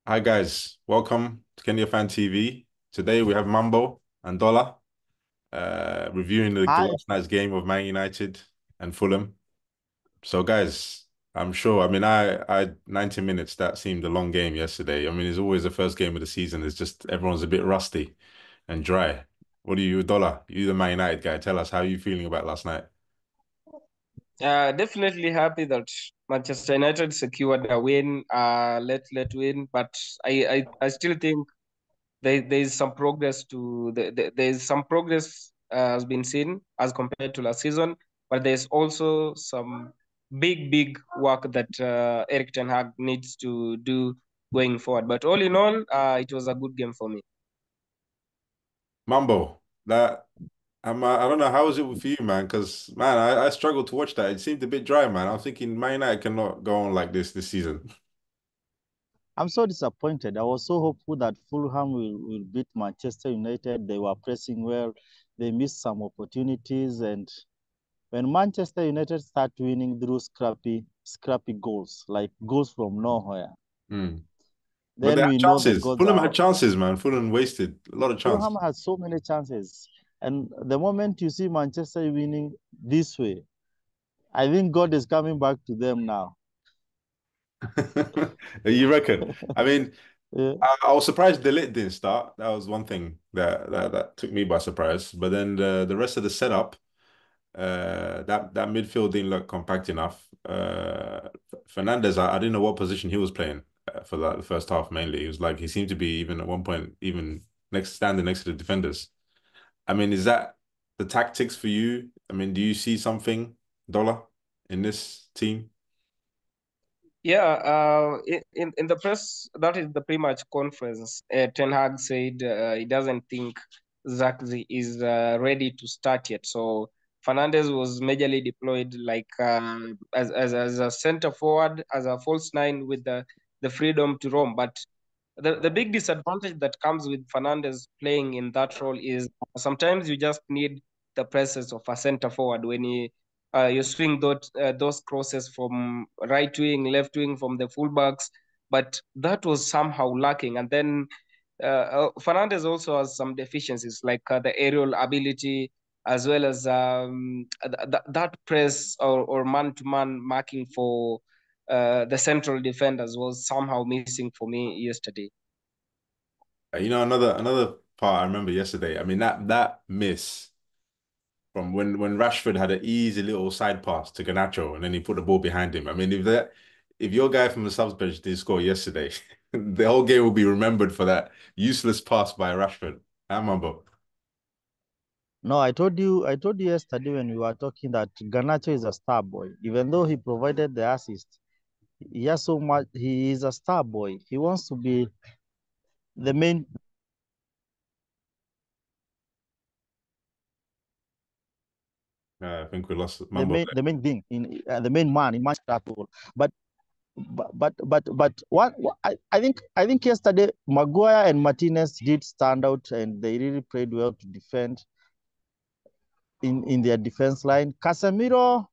Hi guys, welcome to Kenya Fan TV. Today we have Mambo and Dollar reviewing the Hi, last night's game of Man United and Fulham. So guys, I'm sure. I mean, I 90 minutes. That seemed a long game yesterday. I mean, it's always the first game of the season. It's just everyone's a bit rusty and dry. What do you, Dollar? You the Man United guy. Tell us how you feeling about last night. Definitely happy that Manchester United secured a win, let win. But I still think there is some progress there is some progress has been seen as compared to last season. But there's also some big work that Eric Ten Hag needs to do going forward. But all in all, it was a good game for me. Mambo, that I don't know how was it for you, man? Because man, I struggled to watch that. It seemed a bit dry, man. I was thinking Man United cannot go on like this season. I'm so disappointed. I was so hopeful that Fulham will beat Manchester United. They were pressing well. They missed some opportunities. And when Manchester United start winning through scrappy goals, like goals from nowhere, Hmm. But they then had we know the chances. gods Fulham are. had chances, man. Fulham wasted a lot of chance. Fulham has so many chances. And the moment you see Manchester winning this way, I think God is coming back to them now. You reckon? I mean, Yeah. I was surprised De Ligt didn't start. That was one thing that took me by surprise. But then the rest of the setup, that midfield didn't look compact enough. Fernandes, I didn't know what position he was playing for the first half mainly. He was like he seemed to be even at one point even standing next to the defenders. I mean, is that the tactics for you? I mean, do you see something, Dollar, in this team? Yeah, in the press, that is the pre-match conference. Ten Hag said he doesn't think Zagzi is ready to start yet. So Fernandes was majorly deployed like as a center forward, as a false nine with the freedom to roam. But the big disadvantage that comes with Fernandes playing in that role is sometimes you just need the presence of a center forward when you swing those crosses from right wing, left wing, from the fullbacks. But that was somehow lacking. And then Fernandes also has some deficiencies like the aerial ability as well as that press or man-to-man marking for the central defenders was somehow missing for me yesterday. You know, another part I remember yesterday. I mean, that miss from when Rashford had an easy little side pass to Garnacho and then he put the ball behind him. I mean, if your guy from the subs bench did score yesterday, the whole game will be remembered for that useless pass by Rashford. I remember. No, I told you yesterday when we were talking that Garnacho is a star boy. Even though he provided the assist, he has so much. He is a star boy. He wants to be the main, I think we lost Mambo the main thing in the main man in Manchester. But what I think yesterday Maguire and Martinez did stand out and they really played well to defend in their defense line. Casemiro,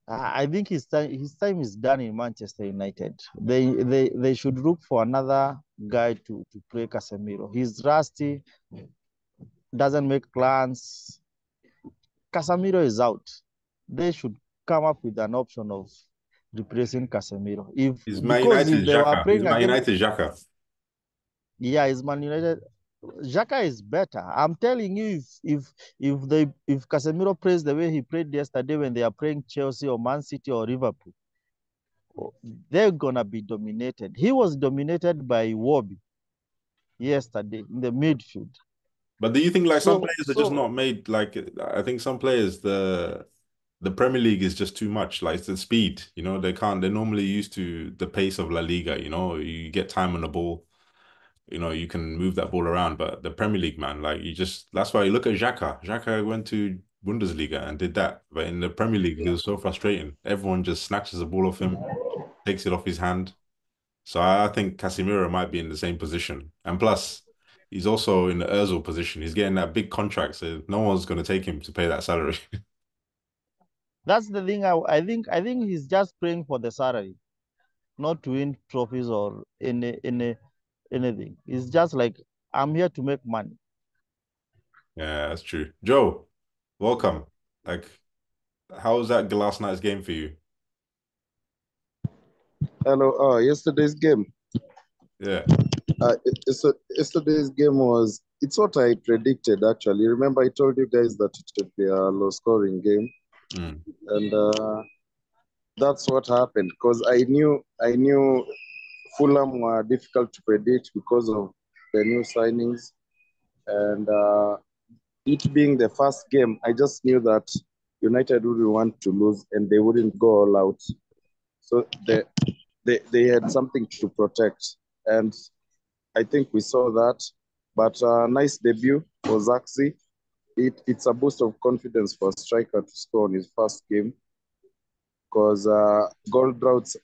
I think his time is done in Manchester United. They should look for another guy to play Casemiro. He's rusty, doesn't make plans. Casemiro is out. They should come up with an option of replacing Casemiro. If is Man because if United they were Xhaka. He's playing Man against, United Xhaka. yeah, is Man United. Xhaka is better. I'm telling you, if Casemiro plays the way he played yesterday when they are playing Chelsea or Man City or Liverpool, they're gonna be dominated. He was dominated by Wobby yesterday in the midfield. But do you think like some So players are just so not made like I think some players the Premier League is just too much. Like it's the speed, you know, they can't they're normally used to the pace of La Liga, you know, you get time on the ball, you know, you can move that ball around. But the Premier League, man, like you just that's why you look at Xhaka. Xhaka went to Bundesliga and did that. But in the Premier League, he was so frustrating. Everyone just snatches the ball off him, takes it off his hand. So I think Casemiro might be in the same position. And plus, he's also in the Özil position. He's getting that big contract, so no one's going to take him to pay that salary. that's the thing. I think he's just praying for the salary. not to win trophies or anything. It's just like I'm here to make money. Yeah, that's true. Joe, welcome. Like, how was that last night's game for you? Hello. Yesterday's game. Yeah. Yesterday's game was. It's what I predicted actually. Remember, I told you guys that it would be a low-scoring game, Mm, and that's what happened. Because I knew Fulham were difficult to predict because of the new signings, and it being the first game, I just knew that United wouldn't want to lose, and they wouldn't go all out. So they had something to protect, and I think we saw that. But nice debut for Zaxi. It's a boost of confidence for a striker to score on his first game because goal droughts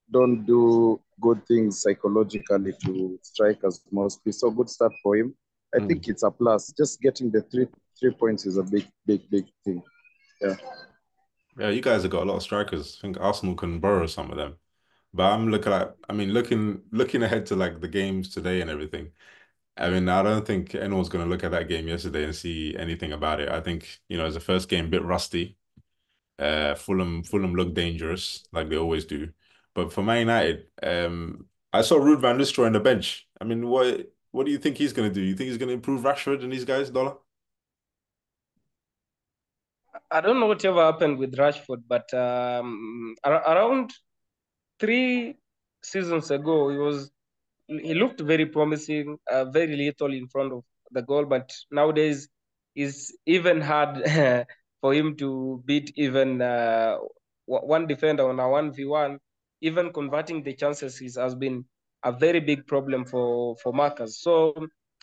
don't do good things psychologically to strikers mostly. So good start for him. I mm. think it's a plus. Just getting the three points is a big thing. Yeah. Yeah, you guys have got a lot of strikers. I think Arsenal can borrow some of them. But I'm looking at, I mean, looking ahead to like the games today and everything. I mean, I don't think anyone's going to look at that game yesterday and see anything about it. I think, as a first game, a bit rusty. Fulham look dangerous like they always do. But for Man United, I saw Ruud van Nistelrooy on the bench. I mean, what do you think he's going to do? You think he's going to improve Rashford and these guys, Dollar? I don't know whatever happened with Rashford, but around 3 seasons ago, he looked very promising, very little in front of the goal, but nowadays it's even hard for him to beat even one defender on a 1v1. Even converting the chances has been a very big problem for Marcus. So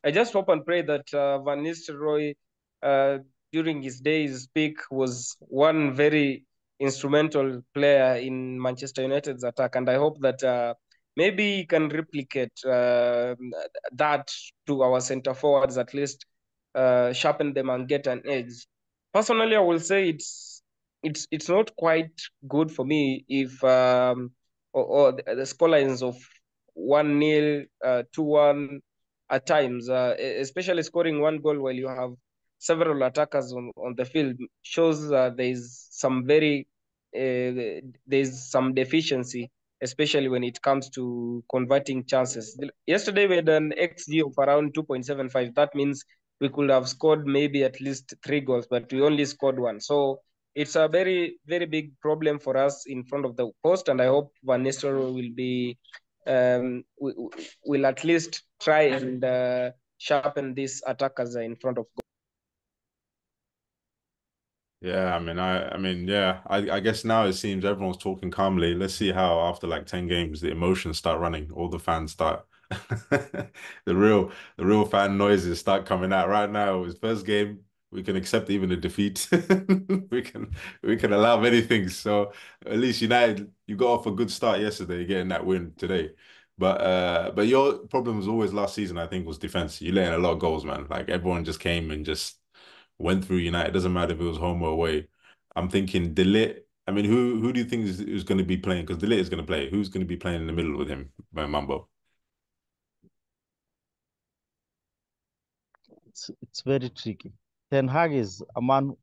I just hope and pray that Van Nistelrooy, uh, during his days peak, was one very instrumental player in Manchester United's attack, and I hope that maybe he can replicate that to our center forwards, at least sharpen them and get an edge. Personally, I will say it's not quite good for me if or the score lines of 1-0, 2-1 at times, especially scoring one goal while you have several attackers on the field shows there's some deficiency, especially when it comes to converting chances. Yesterday we had an XG of around 2.75. That means we could have scored maybe at least 3 goals, but we only scored one. So it's a very, very big problem for us in front of the post, and I hope Van Nistelrooy will at least try and sharpen these attackers in front of goal. Yeah, yeah. I guess now it seems everyone's talking calmly. Let's see how after like 10 games the emotions start running. All the fans start the real fan noises start coming out. Right now, his first game, we can accept even a defeat. We can we can allow many things. So at least United, you got off a good start yesterday, getting that win today. But your problem was always last season, I think, was defense. You letting a lot of goals, man. Like everyone just came and just went through United. It doesn't matter if it was home or away. I'm thinking Delete. I mean, who do you think is going to be playing? Because Delete is going to play. Who's going to be playing in the middle with him, Mambo? It's very tricky. Ten Hag is a man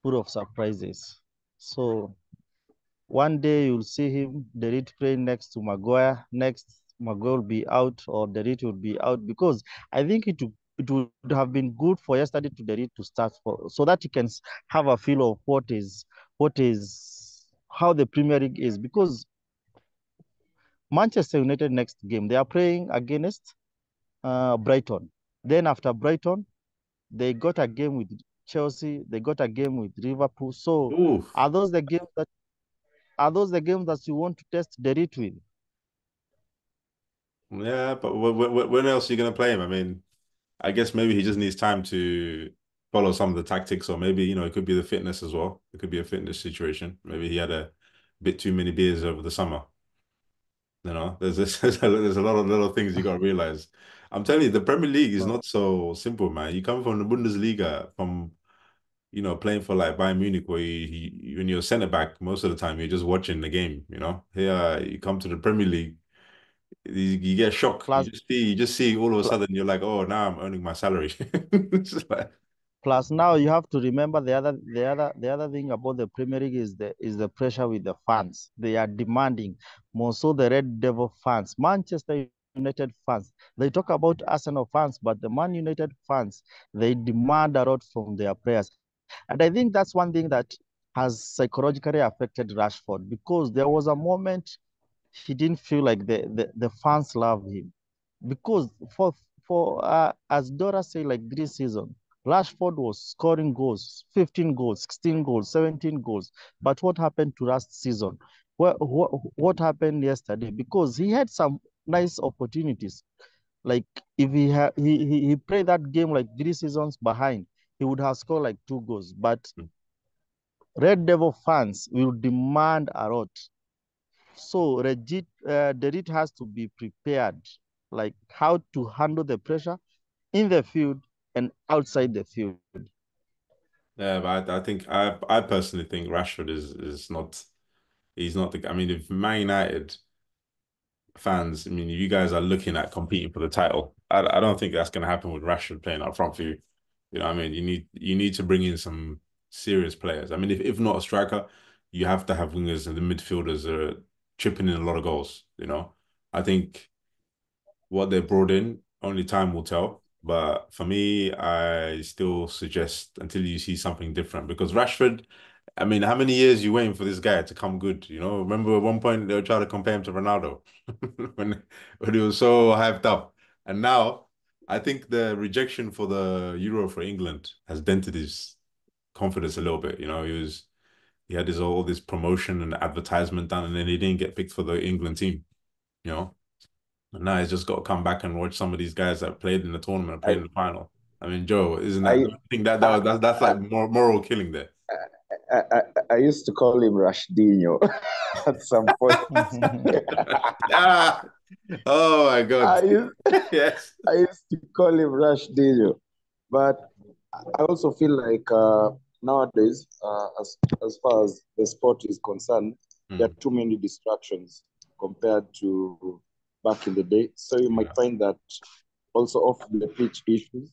full of surprises. So one day you'll see him, Derrit playing next to Maguire. Next, Maguire will be out or Derrit will be out because I think it would have been good for yesterday to Derrit to start for so that he can have a feel of what is how the Premier League is because Manchester United next game they are playing against Brighton. Then after Brighton, they got a game with Chelsea. They got a game with Liverpool. So Ooh, are those the games that are those the games that you want to test Derrit with? yeah, but when else are you going to play him? I mean, I guess maybe he just needs time to follow some of the tactics, or maybe, it could be the fitness as well. It could be a fitness situation. Maybe he had a bit too many beers over the summer. There's this, there's a lot of little things you got to realize. I'm telling you, the Premier League is No. not so simple, man. You come from the Bundesliga, from playing for like Bayern Munich, where when you're centre back, most of the time you're just watching the game. Here you come to the Premier League, you get a shock. Plus, You just see all of a pl- sudden you're like, oh, now I'm earning my salary. It's just like, plus now you have to remember the other thing about the Premier League is the pressure with the fans. They are demanding more so the Red Devil fans, Manchester United fans. They talk about Arsenal fans, but the Man United fans, they demand a lot from their players. And I think that's one thing that has psychologically affected Rashford because there was a moment he didn't feel like the fans love him because for as Dora said, like this season, Rashford was scoring goals, 15 goals, 16 goals, 17 goals. But what happened to last season? What happened yesterday? Because he had some nice opportunities. Like if he played that game like 3 seasons behind, he would have scored like 2 goals. But Red Devil fans will demand a lot. So Derit has to be prepared, like how to handle the pressure in the field and outside the field. yeah, but I think I personally think Rashford is not. He's not the. I mean, if Man United fans, I mean, you guys are looking at competing for the title. I don't think that's going to happen with Rashford playing up front for you. You know what I mean? You need to bring in some serious players. I mean, if not a striker, you have to have wingers and the midfielders that are chipping in a lot of goals. I think what they brought in, only time will tell. But for me, I still suggest until you see something different because Rashford, I mean, how many years you waiting for this guy to come good? Remember at one point they were trying to compare him to Ronaldo when he was so hyped up. And now I think the rejection for the Euro for England has dented his confidence a little bit. He had all this promotion and advertisement done, and then he didn't get picked for the England team, you know. And now he's just got to come back and watch some of these guys that played in the tournament and played I, in the final. I mean, Joe, isn't that? I, Don't you think that, I, that's I, like moral killing there? I used to call him Rashdinho at some point. Yeah. Oh my God. I used, Yes. I used to call him Rashdinho. But I also feel like nowadays, as far as the sport is concerned, there Mm, are too many distractions compared to back in the day. So you might yeah. find that also off the pitch issues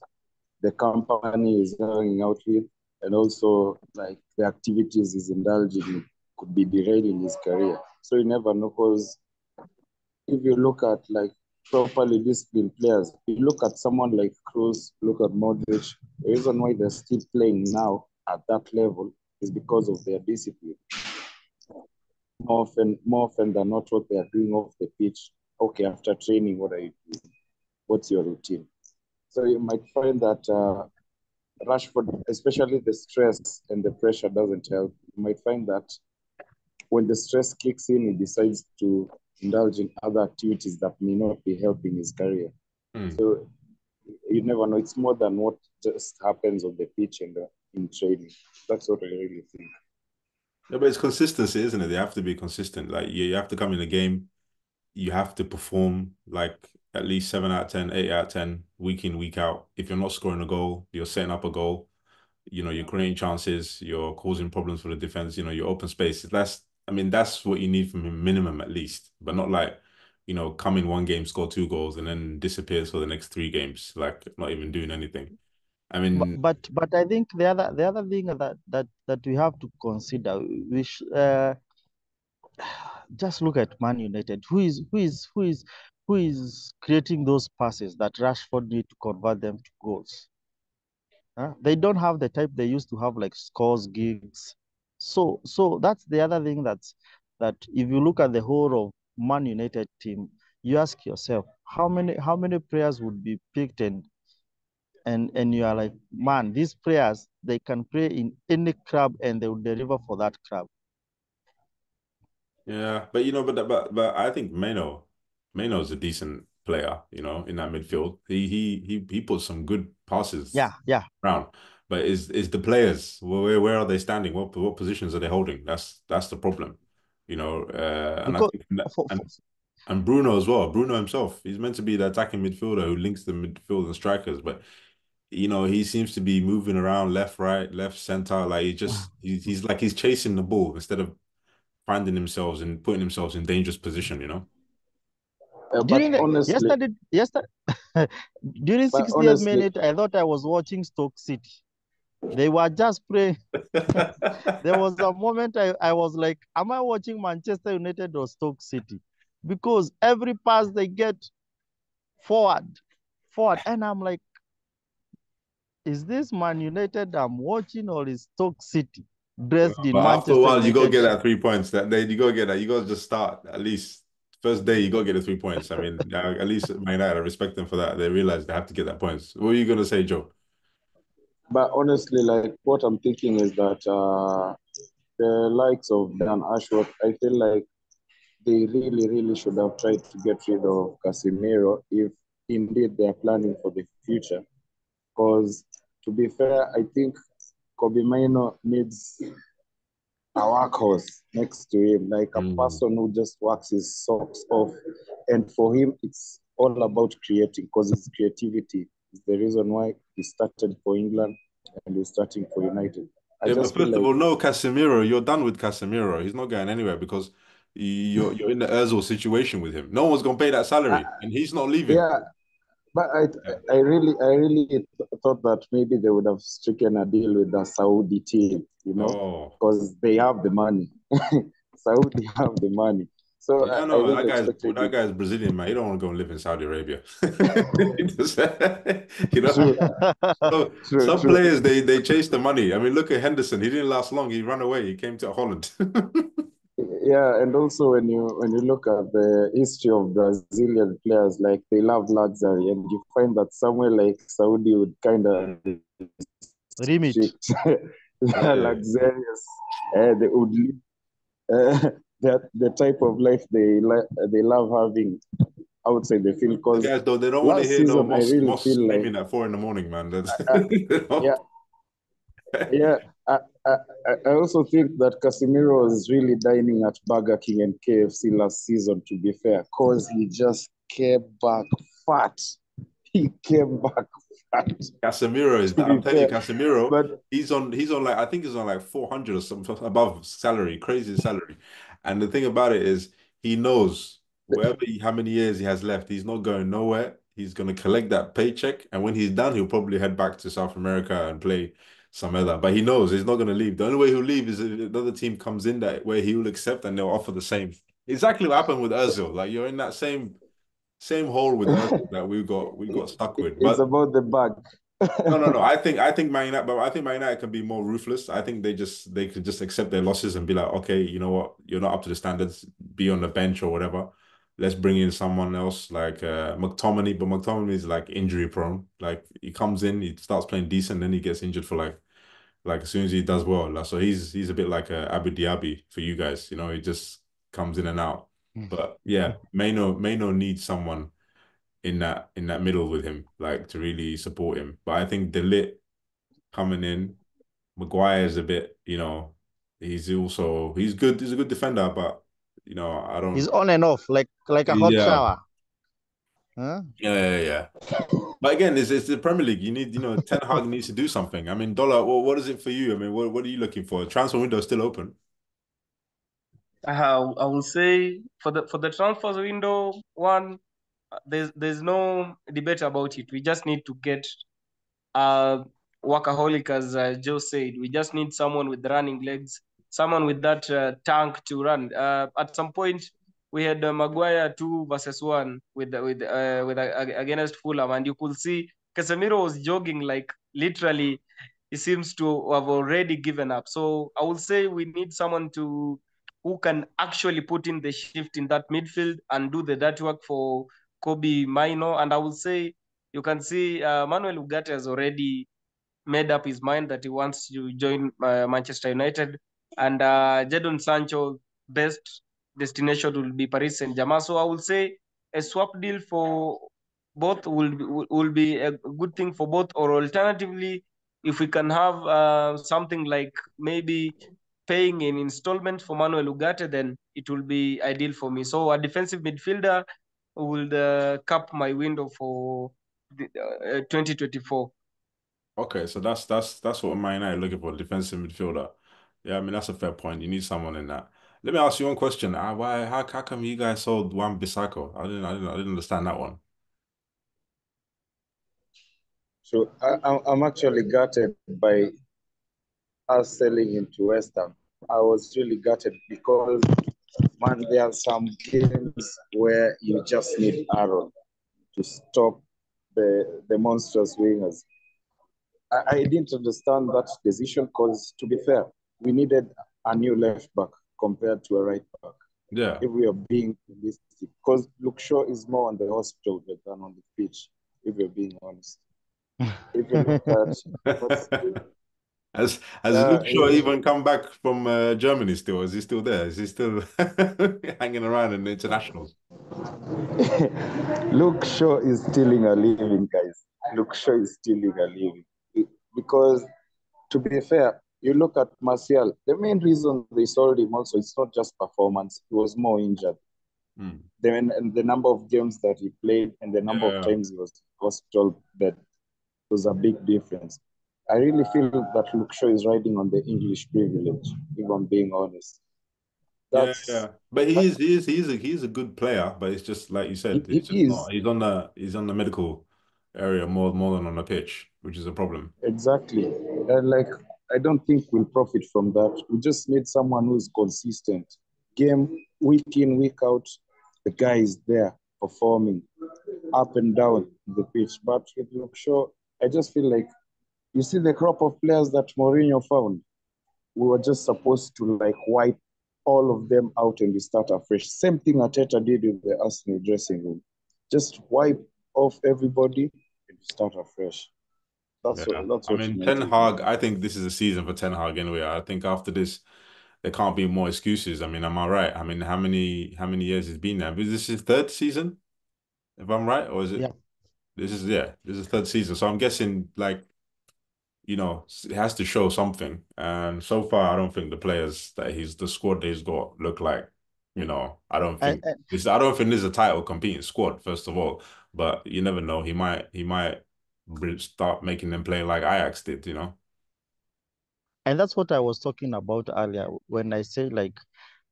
the company is hanging out with, and also like the activities he's indulging in could be derailing his career. So you never know because if you look at like properly disciplined players, you look at someone like Cruz, look at Modric, the reason why they're still playing now at that level is because of their discipline. More often than not, what they are doing off the pitch. Okay, after training, what are you doing? What's your routine? So you might find that Rashford, especially the stress and the pressure doesn't help. You might find that when the stress kicks in, he decides to indulge in other activities that may not be helping his career. Mm. So you never know. It's more than what just happens on the pitch and in training. That's what I really think. Yeah, but it's consistency, isn't it? They have to be consistent. Like you have to come in the game, you have to perform like at least 7 out of 10, 8 out of 10, week in, week out. If you're not scoring a goal, you're setting up a goal. You're creating chances, you're causing problems for the defense, your open space. I mean, that's what you need from him, minimum at least, but not like, come in one game, score 2 goals, and then disappears for the next 3 games, like not even doing anything. I but, mean, but but I think the other thing that we have to consider, we just look at Man United. Who is creating those passes that Rashford need to convert them to goals? Huh? They don't have the type they used to have, like scores, gigs. So that's the other thing that if you look at the whole of Man United team, you ask yourself how many players would be picked and you are like, man, these players they can play in any club and they will deliver for that club. yeah, but but I think Meno's a decent player, in that midfield. He puts some good passes Yeah, yeah. around. But is the players where are they standing? What positions are they holding? That's the problem, and I Because think for, for, and Bruno as well. Bruno himself, he's meant to be the attacking midfielder who links the midfield and strikers, but he seems to be moving around left, right, left, center. Like he's like he's chasing the ball instead of finding themselves and putting themselves in dangerous position. But During the honestly, yesterday during but 60th honestly, minute, I thought I was watching Stoke City. They were just praying. There was a moment I was like, am I watching Manchester United or Stoke City? Because every pass they get forward, forward. And I'm like, is this Man United I'm watching or is Stoke City dressed in But after a Manchester while, you gotta United get shirt? that 3 points. That day, you gotta get that. You gotta just start at least first day. You gotta get the 3 points. I mean, at least Man United, I respect them for that. They realize they have to get that points. What are you gonna say, Joe? but honestly, like what I'm thinking is that the likes of Dan Ashworth, I feel like they really, really should have tried to get rid of Casemiro if indeed they are planning for the future. Because to be fair, I think Kobe Mino needs a workhorse next to him, like a Mm. person who just works his socks off. And for him, it's all about creating because his creativity is the reason why he started for England and he's starting for United. I Yeah, but just feel first of like, all, no Casemiro. You're done with Casemiro. He's not going anywhere because you're in the Özil situation with him. No one's gonna pay that uh, salary, and he's not leaving. yeah, but Yeah. I really thought that maybe they would have stricken a deal with the Saudi team, Oh, because they have the money. Saudi have the money. So yeah, I no, really that guy's expected that it. guy's Brazilian, man. He don't want to go and live in Saudi Arabia. He just- you know. True, So true, some true. players they chase the money. I mean, look at Henderson. He didn't last long. He ran away. He came to Holland. Yeah, and also when you look at the history of Brazilian players, like they love luxury, and you find that somewhere like Saudi would kind of Remit. restrict their Yeah. luxurious. They would live that the type of life they love having outside the field. The Because guys though, they don't want to last hear no season, I Moss really Moss feel like, screaming at 4 in the morning, man. That's uh, you know? yeah, yeah. I, I, I also think that Casemiro was really dining at Burger King and KFC last season, to be fair, because he just came back fat. He came back fat, Casemiro is to that. I'm be telling you, fair. Casemiro, But he's on like I think he's on like 400 or something above salary, crazy salary. And the thing about it is he knows how many years he has left, he's not going nowhere. He's gonna collect that paycheck, and when he's done, he'll probably head back to South America and play some other. But he knows he's not gonna leave. The only way he'll leave is if another team comes in that where he will accept and they'll offer the same. Exactly what happened with Özil. Like you're in that same hole with Özil that we got stuck with. it's But about the bag. no, no, no. I think Man United, but I think Man United can be more ruthless. I think they could just accept their losses and be like, okay, you know what, you're not up to the standards. Be on the bench or whatever. Let's bring in someone else like McTominay, but McTominay is like injury prone. Like he comes in, he starts playing decent, then he gets injured for like as soon as he does well. Like, so he's a bit like a Abu Dhabi for you guys. He just comes in and out. But yeah, Maino needs someone in that middle with him, like to really support him. But I think Delit coming in, Maguire is a bit, he's good. He's a good defender, but I He's don't. on and off like a hot Yeah, shower. Huh? yeah. But again, it's the Premier League. You need, Ten Hag needs to do something. I mean, Dollar, what is it for you? I mean, what are you looking for? Transfer window is still open. I will say for the transfers window one, there's no debate about it. We just need to get uh, workaholic, as Joe said. We just need someone with running legs, someone with that tank to run. At some point, we had Maguire 2 versus 1 with against Fulham, and you could see Casemiro was jogging like literally. He seems to have already given up. So I would say we need someone who can actually put in the shift in that midfield and do the dirty work for Kobe Mino. And I would say you can see Manuel Ugarte has already made up his mind that he wants to join Manchester United, and Jadon Sancho best destination will be Paris Saint-Germain. So I would say a swap deal for both will be a good thing for both, or alternatively, if we can have something like maybe paying in installment for Manuel Ugarte, then it will be ideal for me. So a defensive midfielder will cap my window for 2024. Okay, so that's what Man United are looking for, defensive midfielder. Yeah, I mean that's a fair point. You need someone in that. Let me ask you one question. How come you guys sold Wan-Bissaka? I didn't understand that one. So I'm actually gutted by us selling him to West Ham. I was really gutted because, man, there are some games where you just need Aaron to stop the monstrous wingers. I didn't understand that decision because, to be fair, we needed a new left back compared to a right back. Yeah. If we are being realistic, because Luke Shaw is more on the hospital bed than on the pitch, if we're being honest. If you look at what's Has yeah, Luke Shaw even come back from Germany still? Is he still there? Is he still hanging around in the internationals? Luke Shaw is stealing a living, guys. Luke Shaw is stealing a living. Because, to be fair, you look at Martial, the main reason they sold him also, it's not just performance, he was more injured. Hmm. The number of games that he played and the number of Yeah. times he was hospital bed was a big difference. I really feel that Luke Shaw is riding on the English privilege, if I'm being honest. Yeah, That's yeah. But that, he's a good player, but it's just like you said, he it's just is. not he's on the medical area more than on the pitch, which is a problem. Exactly. And like, I don't think we'll profit from that. We just need someone who's consistent. Game, week in, week out, the guy is there performing up and down the pitch. But with Luke Shaw, I just feel like you see the crop of players that Mourinho found. We were just supposed to like wipe all of them out and we start afresh. Same thing Arteta did with the Arsenal dressing room. Just wipe off everybody and start afresh. Yeah. That's I what mean, Ten United need. Hag, I think this is a season for Ten Hag anyway. I think after this, there can't be more excuses. I mean, am I right? I mean, how many years has been there? Is this his third season, if I'm right? Or is it Yeah. this is third season. So I'm guessing like it has to show something. And so far, I don't think the squad that he's got look like, I don't And, think I don't think this is a title competing squad, first of all. But you never know. He might start making them play like Ajax did. and that's what I was talking about earlier when I say, like,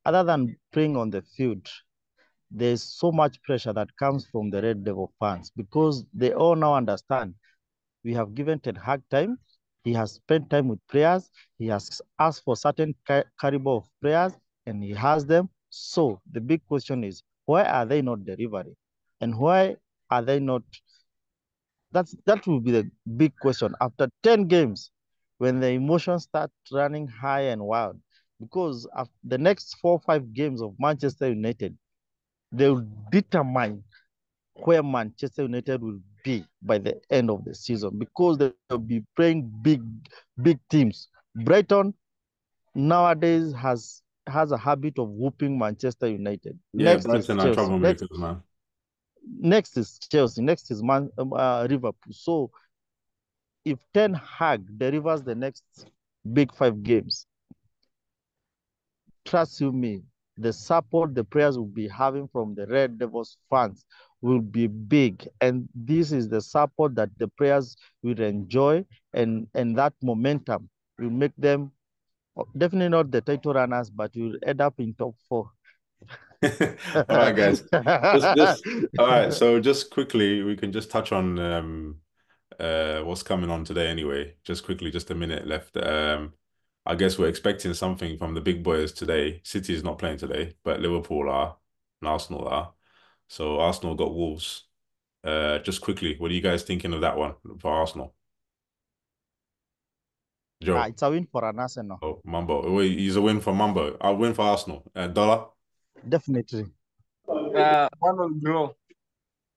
other than playing on the field, there's so much pressure that comes from the Red Devil fans because they all now understand we have given Ten Hag time. He has spent time with players. He has asked for certain caliber of players, and he has them. So the big question is, why are they not delivering? And why are they not? That will be the big question after 10 games, when the emotions start running high and wild. Because after the next 4 or 5 games of Manchester United, they will determine where Manchester United will be by the end of the season because they'll be playing big teams. Brighton nowadays has a habit of whooping Manchester United. Yeah, Next is Brighton are Chelsea. troublemakers, man. Next is Chelsea. Next is Liverpool. So if Ten Hag delivers the next big 5 games, trust you me, the support the players will be having from the Red Devils fans will be big. And this is the support that the players will enjoy, and that momentum will make them definitely not the title runners, but will end up in top four. All right, guys. Just all right. So just quickly, we can just touch on what's coming on today anyway. Just quickly, just a minute left. I guess we're expecting something from the big boys today. City is not playing today, but Liverpool are and Arsenal are. So Arsenal got Wolves. Just quickly, what are you guys thinking of that one for Arsenal? Joe. It's a win for an Arsenal. Oh, Mambo. Wait, he's a win for Mambo. I'll win for Arsenal. Dollar? Definitely. 1-1 draw.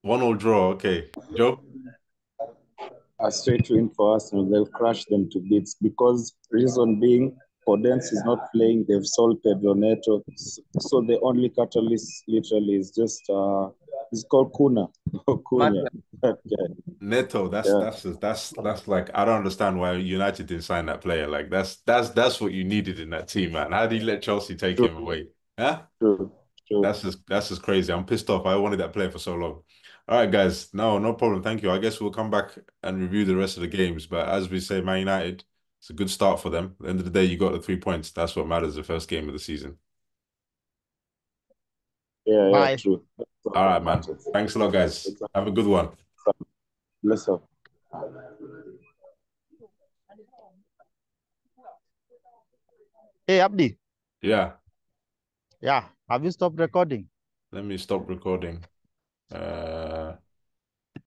1-1 draw. Okay. Joe? A straight win for Arsenal. They'll crush them to bits because reason being, Podence is not playing. They've sold Pedro Neto, so the only catalyst literally is just it's called Kuna. Cunha. Manuel. That guy. Neto, that's Yeah, that's that's like I don't understand why United didn't sign that player. Like that's what you needed in that team, man. How do you let Chelsea take true, him away? Huh? true, true. That's just crazy. I'm pissed off. I wanted that player for so long. All right, guys. No problem. Thank you. I guess we'll come back and review the rest of the games. But as we say, Man United, it's a good start for them. At the end of the day, you got the 3 points. That's what matters, the first game of the season. Yeah, Bye. true. All right, man. Thanks a lot, guys. Have a good one. Bless up. Hey, Abdi. Yeah. Yeah. Have you stopped recording? Let me stop recording.